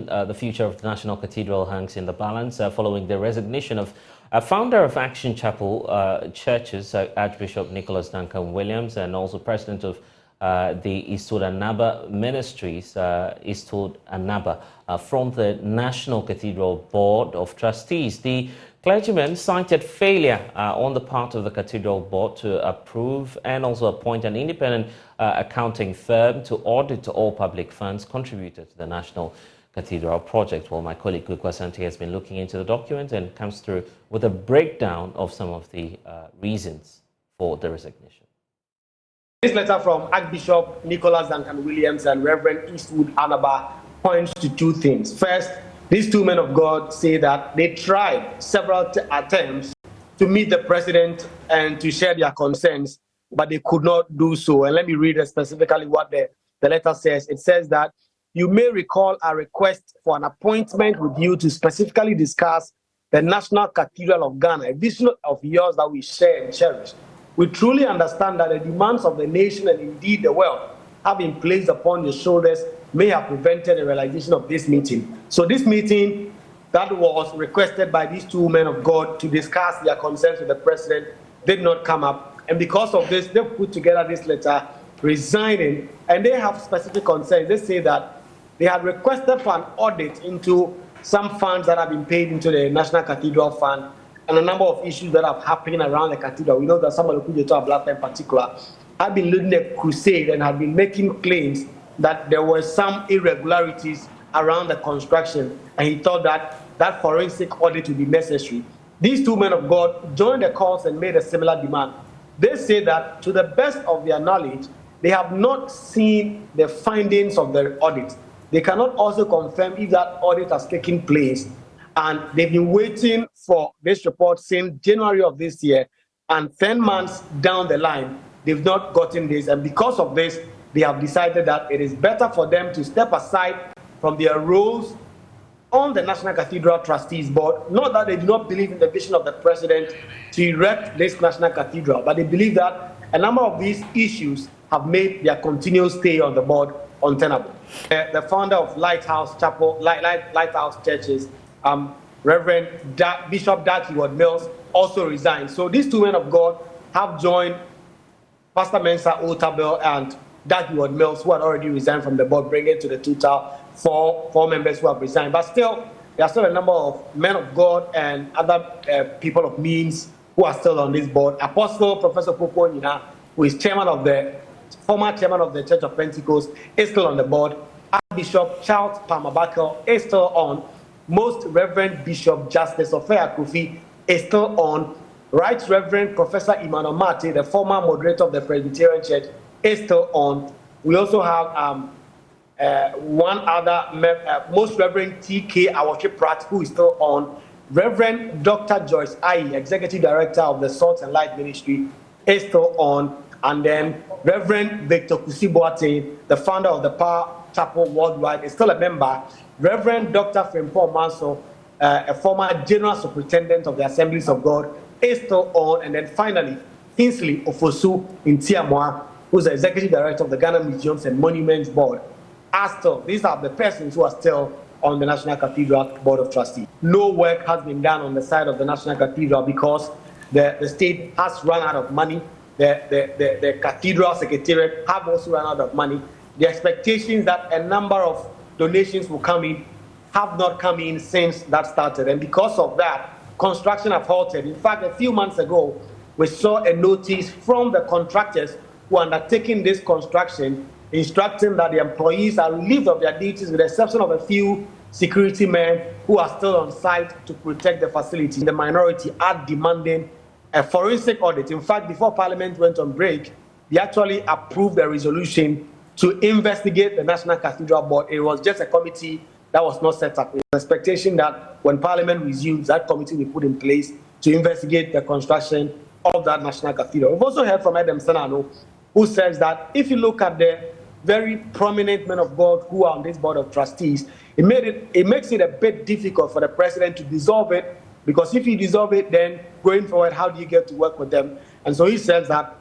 the future of the National Cathedral hangs in the balance following the resignation of founder of Action Chapel Churches, Archbishop Nicholas Duncan-Williams, and also president of the Eastwood Anaba Ministries, Eastwood Anaba, from the National Cathedral Board of Trustees. The clergyman cited failure on the part of the Cathedral Board to approve and also appoint an independent accounting firm to audit all public funds contributed to the National Cathedral project. Well, my colleague Gukwa Santi has been looking into the document and comes through with a breakdown of some of the reasons for the resignation. This letter from Archbishop Nicholas Duncan-Williams and Reverend Eastwood Anaba points to two things. First, these two men of God say that they tried several attempts to meet the president and to share their concerns, but they could not do so. And let me read specifically what the letter says. It says that you may recall a request for an appointment with you to specifically discuss the National Cathedral of Ghana, a vision of yours that we share and cherish. We truly understand that the demands of the nation and indeed the world have been placed upon your shoulders may have prevented the realization of this meeting. So this meeting that was requested by these two men of God to discuss their concerns with the president did not come up. And because of this, they put together this letter resigning, and they have specific concerns. They say that they had requested for an audit into some funds that have been paid into the National Cathedral Fund and a number of issues that have happened around the cathedral. We know that some of the Kujeto Ablata in particular have been leading a crusade and have been making claims that there were some irregularities around the construction, and he thought that that forensic audit would be necessary. These two men of God joined the cause and made a similar demand. They say that to the best of their knowledge, they have not seen the findings of the audit. They cannot also confirm if that audit has taken place, and they've been waiting for this report since January of this year, and 10 months down the line, they've not gotten this, and because of this, they have decided that it is better for them to step aside from their roles on the National Cathedral Trustees Board. Not that they do not believe in the vision of the president to erect this National Cathedral, but they believe that a number of these issues have made their continuous stay on the board untenable. The founder of Lighthouse Chapel, Lighthouse Churches, Reverend Bishop Duncan-Williams, also resigned. So these two men of God have joined Pastor Mensa Otabel and Duncan-Williams, who had already resigned from the board, bringing to the total four members who have resigned. But still, there are still a number of men of God and other people of means who are still on this board. Apostle Professor Popo Nina, who is former chairman of the Church of Pentecost, is still on the board. Archbishop Charles Palmer-Bakel is still on. Most Reverend Bishop Justice Ofea Kofi is still on. Right Reverend Professor Emmanuel Mate, the former moderator of the Presbyterian Church, is still on. We also have one other, Most Reverend T.K. Awashi Pratt, who is still on. Reverend Dr. Joyce Ayi, Executive Director of the Salt and Light Ministry, is still on. And then Reverend Victor Kusi-Boateng, the founder of the Power Chapel Worldwide, is still a member. Reverend Dr. Frimpong Manso, a former General Superintendent of the Assemblies of God, is still on. And then finally, Kingsley Ofosu in Tiamwa, who's the Executive Director of the Ghana Museums and Monuments Board, are still. These are the persons who are still on the National Cathedral Board of Trustees. No work has been done on the side of the National Cathedral because the state has run out of money. The Cathedral Secretariat have also run out of money. The expectations that a number of donations will come in have not come in since that started. And because of that, construction have halted. In fact, a few months ago, we saw a notice from the contractors who are undertaking this construction, instructing that the employees are relieved of their duties with the exception of a few security men who are still on site to protect the facility. The minority are demanding a forensic audit. In fact, before Parliament went on break, they actually approved a resolution to investigate the National Cathedral Board. It was just a committee that was not set up. With the expectation that when Parliament resumes, that committee will be put in place to investigate the construction of that National Cathedral. We've also heard from Adam Senano, who says that if you look at the very prominent men of God who are on this board of trustees, it makes it a bit difficult for the president to dissolve it, because if you dissolve it, then going forward, how do you get to work with them? And so he says that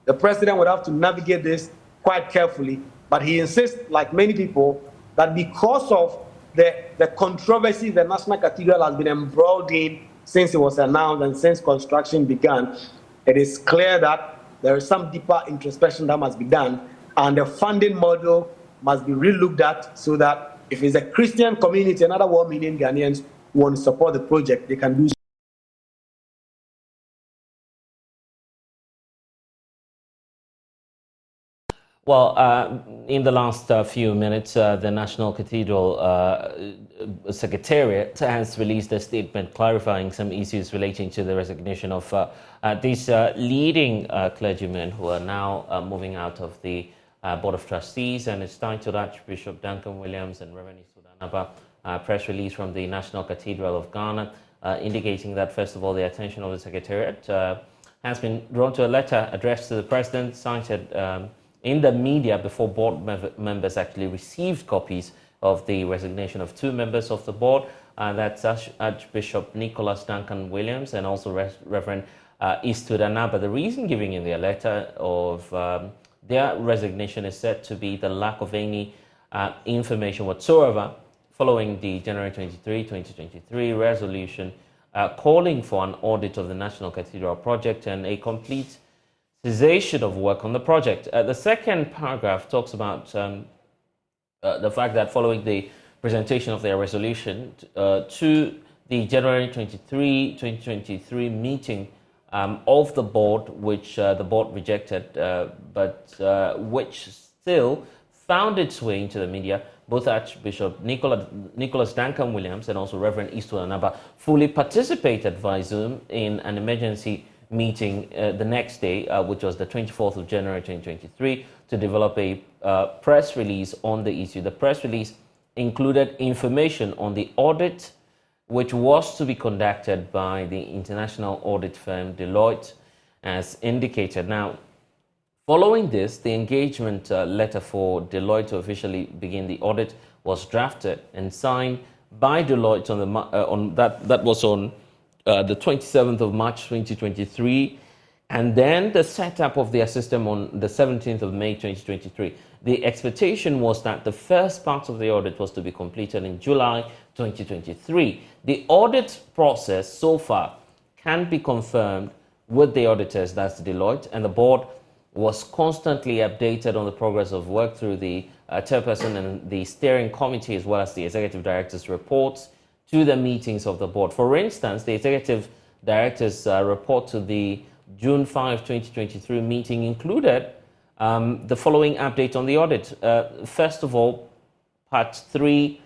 the president would have to navigate this quite carefully, but he insists, like many people, that because of the controversy the National Cathedral has been embroiled in since it was announced and since construction began, it is clear that there is some deeper introspection that must be done, and the funding model must be relooked at so that if it's a Christian community and other 1 million Ghanaians who want to support the project, they can do so. Well, in the last few minutes, the National Cathedral Secretariat has released a statement clarifying some issues relating to the resignation of these leading clergymen who are now moving out of the Board of Trustees, and it's titled Archbishop Duncan-Williams and Reverend Eastwood Anaba, press release from the National Cathedral of Ghana, indicating that, first of all, the attention of the Secretariat has been drawn to a letter addressed to the President, cited in the media before board members actually received copies of the resignation of 2 members of the board. That's Archbishop Nicholas Duncan-Williams and also Reverend Eastwood Anaba. The reason given in their letter of their resignation is said to be the lack of any information whatsoever following the January 23, 2023 resolution calling for an audit of the National Cathedral project and a complete cessation of work on the project. The second paragraph talks about the fact that following the presentation of their resolution to the January 23, 2023 meeting of the board, which the board rejected, but which still found its way into the media, both Archbishop Nicholas Duncan-Williams and also Reverend Eastwood Anaba fully participated via Zoom in an emergency meeting the next day, which was the 24th of January 2023, to develop a press release on the issue. The press release included information on the audit, which was to be conducted by the international audit firm Deloitte, as indicated. Now, following this, the engagement letter for Deloitte to officially begin the audit was drafted and signed by Deloitte on that was on the 27th of March 2023, and then the setup of their system on the 17th of May 2023. The expectation was that the first part of the audit was to be completed in July 2023. The audit process so far can be confirmed with the auditors, that's Deloitte, and the board was constantly updated on the progress of work through the chairperson and the steering committee, as well as the executive director's reports to the meetings of the board. For instance, the executive director's report to the June 5, 2023 meeting included the following update on the audit. First of all, part 3,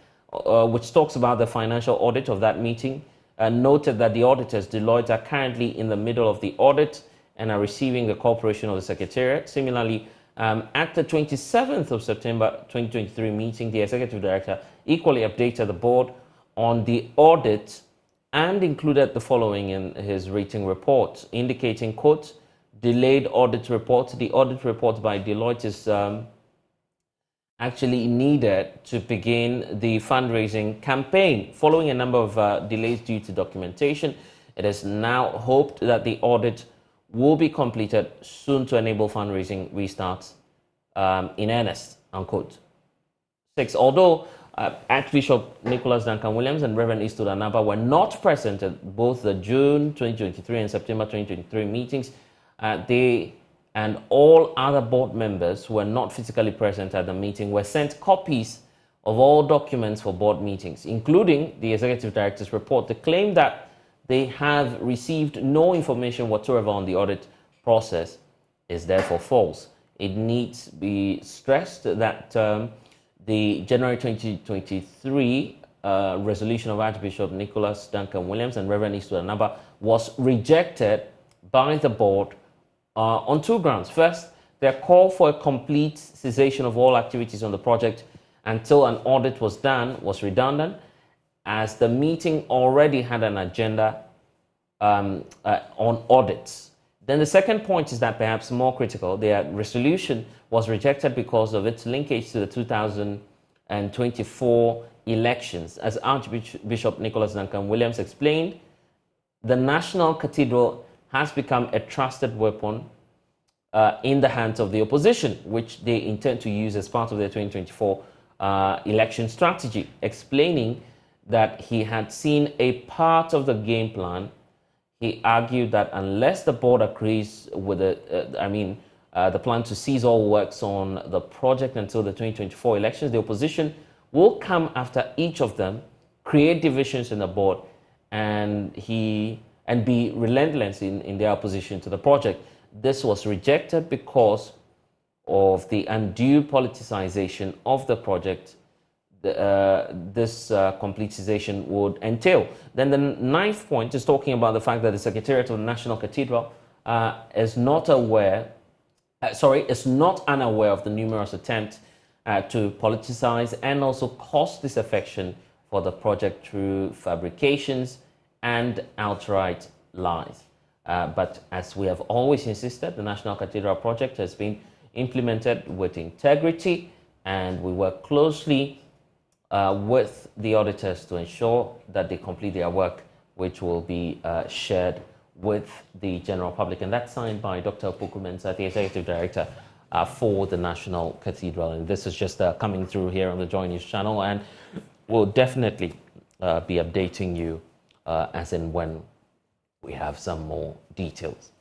which talks about the financial audit of that meeting, noted that the auditors, Deloitte, are currently in the middle of the audit and are receiving the cooperation of the Secretariat. Similarly, at the 27th of September 2023 meeting, the executive director equally updated the board on the audit and included the following in his rating report, indicating, quote, delayed audit report. The audit report by Deloitte is actually needed to begin the fundraising campaign. Following a number of delays due to documentation, it is now hoped that the audit will be completed soon to enable fundraising restarts in earnest, unquote. 6. Although Archbishop Nicholas Duncan-Williams and Reverend Eastwood Anaba were not present at both the June 2023 and September 2023 meetings, they and all other board members who were not physically present at the meeting were sent copies of all documents for board meetings, including the executive director's report. The claim that they have received no information whatsoever on the audit process is therefore false. It needs to be stressed that the January 2023 resolution of Archbishop Nicholas Duncan-Williams and Reverend Eastwood Anaba was rejected by the board on 2 grounds. First, their call for a complete cessation of all activities on the project until an audit was done was redundant, as the meeting already had an agenda on audits. Then the second point is that perhaps more critical, their resolution was rejected because of its linkage to the 2024 elections. As Archbishop Nicholas Duncan-Williams explained, the National Cathedral has become a trusted weapon in the hands of the opposition, which they intend to use as part of their 2024 election strategy, explaining that he had seen a part of the game plan. He argued that unless the board agrees with the plan to cease all works on the project until the 2024 elections, the opposition will come after each of them, create divisions in the board, and be relentless in their opposition to the project. This was rejected because of the undue politicization of the project this completion would entail. Then the ninth point is talking about the fact that the Secretariat of the National Cathedral is not unaware of the numerous attempts to politicize and also cause disaffection for the project through fabrications and outright lies. But as we have always insisted, the National Cathedral project has been implemented with integrity, and we work closely with the auditors to ensure that they complete their work, which will be shared with the general public. And that's signed by Dr. Opoku Mensah, the Executive Director for the National Cathedral. And this is just coming through here on the Joy News channel, and we'll definitely be updating you as and when we have some more details.